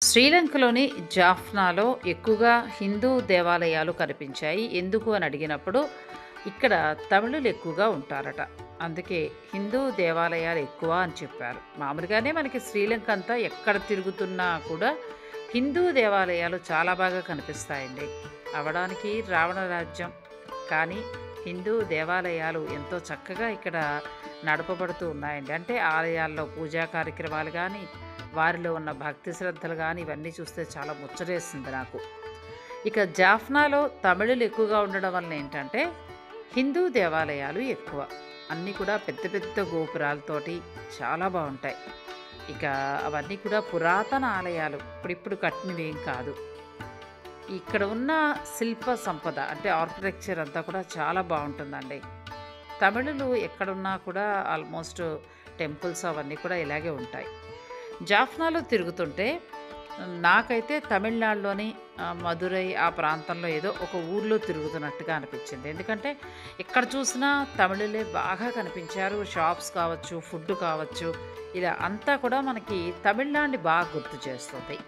శ్రీలంకలోని జాఫ్నాలో ఎక్కువగా హిందూ దేవాలయాలు కనిపించాయి. ఎందుకు అని అడిగినప్పుడు ఇక్కడ తమిళులు ఎక్కువగా ఉంటారట. అందుకే హిందూ దేవాలయాలు ఎక్కువ అని చెప్పారు. మామూలుగానే మనకి శ్రీలంక అంతా ఎక్కడ తిరుగుతున్నా కూడా హిందూ దేవాలయాలు చాలా బాగా కనిపిస్తాయండి. అవడానికి రావణ రాజ్యం, కానీ హిందూ దేవాలయాలు ఎంతో చక్కగా ఇక్కడ నడపబడుతూ ఉన్నాయండి. అంటే ఆలయాల్లో పూజా కార్యక్రమాలు కానీ, వారిలో ఉన్న భక్తి శ్రద్ధలు కానీ ఇవన్నీ చూస్తే చాలా ముచ్చటేస్తుంది నాకు. ఇక జాఫ్నాలో తమిళులు ఎక్కువగా ఉండడం వలన ఏంటంటే హిందూ దేవాలయాలు ఎక్కువ. అన్నీ కూడా పెద్ద పెద్ద గోపురాలతోటి చాలా బాగుంటాయి. ఇక అవన్నీ కూడా పురాతన ఆలయాలు, ఇప్పుడిప్పుడు కట్టినవేం కాదు. ఇక్కడ ఉన్న శిల్ప సంపద అంటే ఆర్కిటెక్చర్ అంతా కూడా చాలా బాగుంటుందండి. తమిళులు ఎక్కడున్నా కూడా ఆల్మోస్ట్ టెంపుల్స్ అవన్నీ కూడా ఇలాగే ఉంటాయి. జాఫ్నాలో తిరుగుతుంటే నాకైతే తమిళనాడులోని మదురై ఆ ప్రాంతంలో ఏదో ఒక ఊర్లో తిరుగుతున్నట్టుగా అనిపించింది. ఎందుకంటే ఎక్కడ చూసినా తమిళులే బాగా కనిపించారు. షాప్స్ కావచ్చు, ఫుడ్ కావచ్చు, ఇలా అంతా కూడా మనకి తమిళనాడుని బాగా గుర్తు చేస్తుంది.